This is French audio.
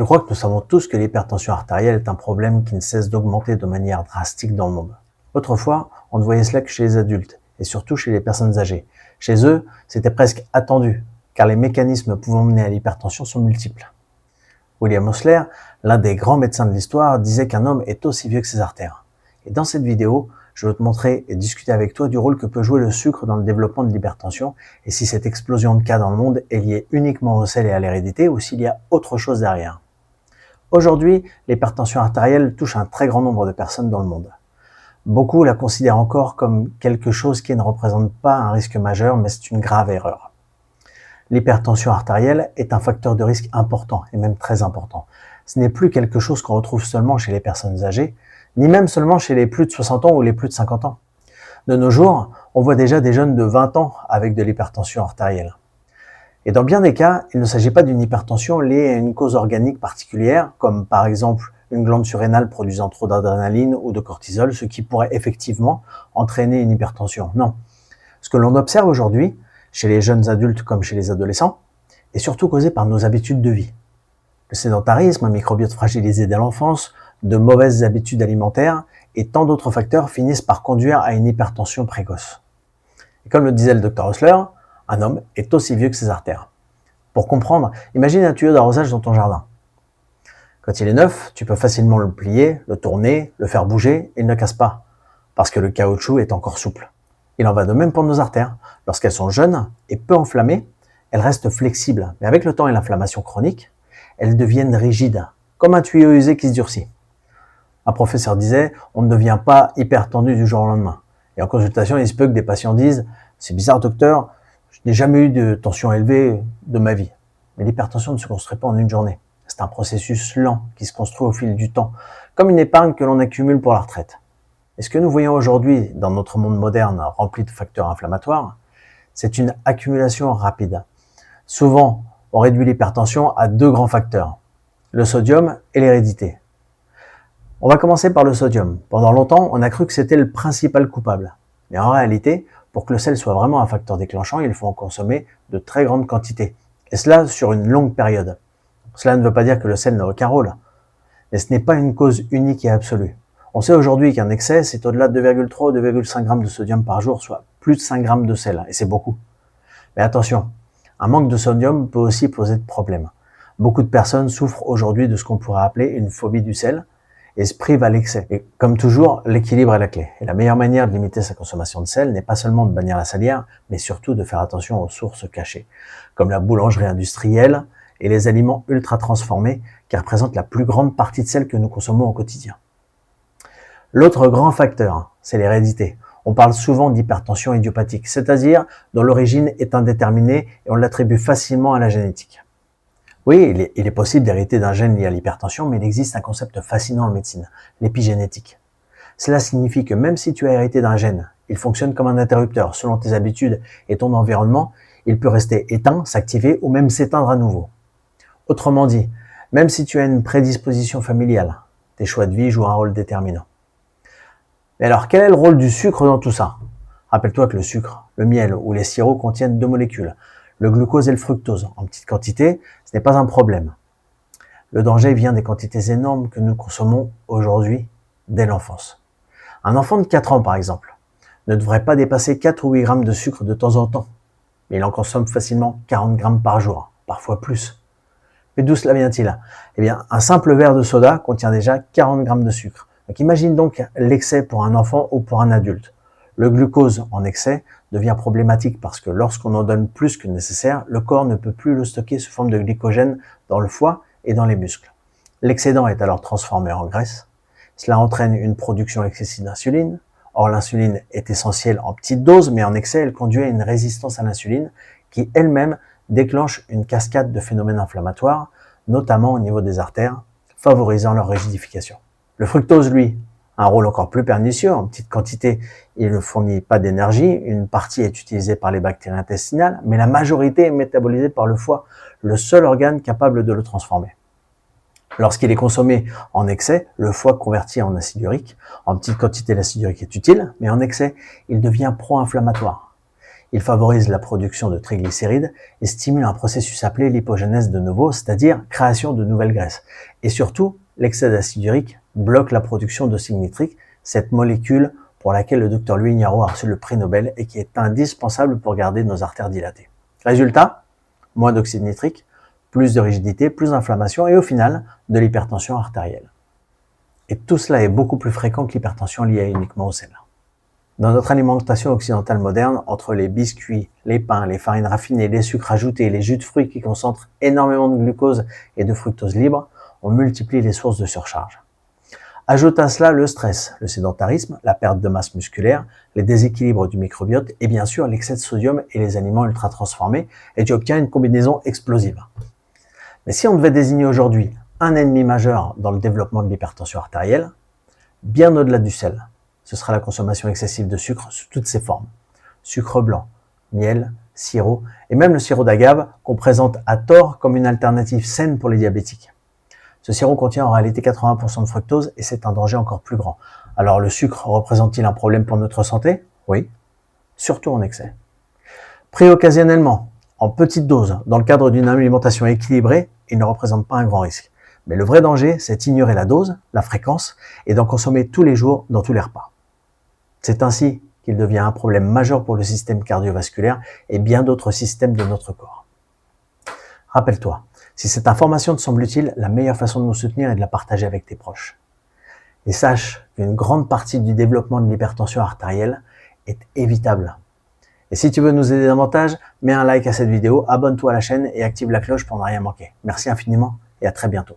Je crois que nous savons tous que l'hypertension artérielle est un problème qui ne cesse d'augmenter de manière drastique dans le monde. Autrefois, on ne voyait cela que chez les adultes, et surtout chez les personnes âgées. Chez eux, c'était presque attendu, car les mécanismes pouvant mener à l'hypertension sont multiples. William Osler, l'un des grands médecins de l'histoire, disait qu'un homme est aussi vieux que ses artères. Et dans cette vidéo, je veux te montrer et discuter avec toi du rôle que peut jouer le sucre dans le développement de l'hypertension et si cette explosion de cas dans le monde est liée uniquement au sel et à l'hérédité ou s'il y a autre chose derrière. Aujourd'hui, l'hypertension artérielle touche un très grand nombre de personnes dans le monde. Beaucoup la considèrent encore comme quelque chose qui ne représente pas un risque majeur, mais c'est une grave erreur. L'hypertension artérielle est un facteur de risque important et même très important. Ce n'est plus quelque chose qu'on retrouve seulement chez les personnes âgées, ni même seulement chez les plus de 60 ans ou les plus de 50 ans. De nos jours, on voit déjà des jeunes de 20 ans avec de l'hypertension artérielle. Et dans bien des cas, il ne s'agit pas d'une hypertension liée à une cause organique particulière, comme par exemple une glande surrénale produisant trop d'adrénaline ou de cortisol, ce qui pourrait effectivement entraîner une hypertension. Non. Ce que l'on observe aujourd'hui, chez les jeunes adultes comme chez les adolescents, est surtout causé par nos habitudes de vie. Le sédentarisme, un microbiote fragilisé dès l'enfance, de mauvaises habitudes alimentaires et tant d'autres facteurs finissent par conduire à une hypertension précoce. Et comme le disait le Dr Osler, un homme est aussi vieux que ses artères. Pour comprendre, imagine un tuyau d'arrosage dans ton jardin. Quand il est neuf, tu peux facilement le plier, le tourner, le faire bouger et il ne casse pas, parce que le caoutchouc est encore souple. Il en va de même pour nos artères. Lorsqu'elles sont jeunes et peu enflammées, elles restent flexibles, mais avec le temps et l'inflammation chronique, elles deviennent rigides, comme un tuyau usé qui se durcit. Un professeur disait, on ne devient pas hyper tendu du jour au lendemain. Et en consultation, il se peut que des patients disent, c'est bizarre docteur, je n'ai jamais eu de tension élevée de ma vie. Mais l'hypertension ne se construit pas en une journée. C'est un processus lent qui se construit au fil du temps, comme une épargne que l'on accumule pour la retraite. Et ce que nous voyons aujourd'hui dans notre monde moderne rempli de facteurs inflammatoires, c'est une accumulation rapide. Souvent, on réduit l'hypertension à deux grands facteurs, le sodium et l'hérédité. On va commencer par le sodium. Pendant longtemps, on a cru que c'était le principal coupable. Mais en réalité, pour que le sel soit vraiment un facteur déclenchant, il faut en consommer de très grandes quantités. Et cela sur une longue période. Cela ne veut pas dire que le sel n'a aucun rôle. Mais ce n'est pas une cause unique et absolue. On sait aujourd'hui qu'un excès, c'est au-delà de 2,3 ou 2,5 grammes de sodium par jour, soit plus de 5 grammes de sel. Et c'est beaucoup. Mais attention, un manque de sodium peut aussi poser de problèmes. Beaucoup de personnes souffrent aujourd'hui de ce qu'on pourrait appeler une phobie du sel, et se prive à l'excès. Et comme toujours, l'équilibre est la clé. Et la meilleure manière de limiter sa consommation de sel n'est pas seulement de bannir la salière, mais surtout de faire attention aux sources cachées, comme la boulangerie industrielle et les aliments ultra transformés qui représentent la plus grande partie de sel que nous consommons au quotidien. L'autre grand facteur, c'est l'hérédité. On parle souvent d'hypertension idiopathique, c'est-à-dire dont l'origine est indéterminée et on l'attribue facilement à la génétique. Oui, il est possible d'hériter d'un gène lié à l'hypertension, mais il existe un concept fascinant en médecine, l'épigénétique. Cela signifie que même si tu as hérité d'un gène, il fonctionne comme un interrupteur. Selon tes habitudes et ton environnement, il peut rester éteint, s'activer ou même s'éteindre à nouveau. Autrement dit, même si tu as une prédisposition familiale, tes choix de vie jouent un rôle déterminant. Mais alors, quel est le rôle du sucre dans tout ça? Rappelle-toi que le sucre, le miel ou les sirops contiennent deux molécules, le glucose et le fructose. En petite quantité, ce n'est pas un problème. Le danger vient des quantités énormes que nous consommons aujourd'hui dès l'enfance. Un enfant de 4 ans, par exemple, ne devrait pas dépasser 4 ou 8 grammes de sucre de temps en temps, mais il en consomme facilement 40 grammes par jour, parfois plus. Mais d'où cela vient-il? Eh bien, un simple verre de soda contient déjà 40 grammes de sucre. Donc imagine donc l'excès pour un enfant ou pour un adulte. Le glucose en excès devient problématique parce que lorsqu'on en donne plus que nécessaire, le corps ne peut plus le stocker sous forme de glycogène dans le foie et dans les muscles. L'excédent est alors transformé en graisse. Cela entraîne une production excessive d'insuline. Or, l'insuline est essentielle en petite dose, mais en excès, elle conduit à une résistance à l'insuline qui elle-même déclenche une cascade de phénomènes inflammatoires, notamment au niveau des artères, favorisant leur rigidification. Le fructose, lui, a un rôle encore plus pernicieux. En petite quantité, il ne fournit pas d'énergie. Une partie est utilisée par les bactéries intestinales, mais la majorité est métabolisée par le foie, le seul organe capable de le transformer. Lorsqu'il est consommé en excès, le foie convertit en acide urique. En petite quantité, l'acide urique est utile, mais en excès, il devient pro-inflammatoire. Il favorise la production de triglycérides et stimule un processus appelé lipogénèse de novo, c'est-à-dire création de nouvelles graisses. Et surtout, l'excès d'acide urique bloque la production d'oxyde nitrique, cette molécule pour laquelle le Dr Louis Ignarro a reçu le prix Nobel et qui est indispensable pour garder nos artères dilatées. Résultat, moins d'oxyde nitrique, plus de rigidité, plus d'inflammation et au final, de l'hypertension artérielle. Et tout cela est beaucoup plus fréquent que l'hypertension liée uniquement au sel. Dans notre alimentation occidentale moderne, entre les biscuits, les pains, les farines raffinées, les sucres ajoutés, les jus de fruits qui concentrent énormément de glucose et de fructose libre, on multiplie les sources de surcharge. Ajoute à cela le stress, le sédentarisme, la perte de masse musculaire, les déséquilibres du microbiote et bien sûr l'excès de sodium et les aliments ultra transformés et tu obtiens une combinaison explosive. Mais si on devait désigner aujourd'hui un ennemi majeur dans le développement de l'hypertension artérielle, bien au-delà du sel, ce sera la consommation excessive de sucre sous toutes ses formes. Sucre blanc, miel, sirop et même le sirop d'agave qu'on présente à tort comme une alternative saine pour les diabétiques. Ce sirop contient en réalité 80% de fructose et c'est un danger encore plus grand. Alors le sucre représente-t-il un problème pour notre santé? Oui, surtout en excès. Pris occasionnellement, en petite dose, dans le cadre d'une alimentation équilibrée, il ne représente pas un grand risque. Mais le vrai danger, c'est d'ignorer la dose, la fréquence et d'en consommer tous les jours dans tous les repas. C'est ainsi qu'il devient un problème majeur pour le système cardiovasculaire et bien d'autres systèmes de notre corps. Rappelle-toi, si cette information te semble utile, la meilleure façon de nous soutenir est de la partager avec tes proches. Et sache qu'une grande partie du développement de l'hypertension artérielle est évitable. Et si tu veux nous aider davantage, mets un like à cette vidéo, abonne-toi à la chaîne et active la cloche pour ne rien manquer. Merci infiniment et à très bientôt.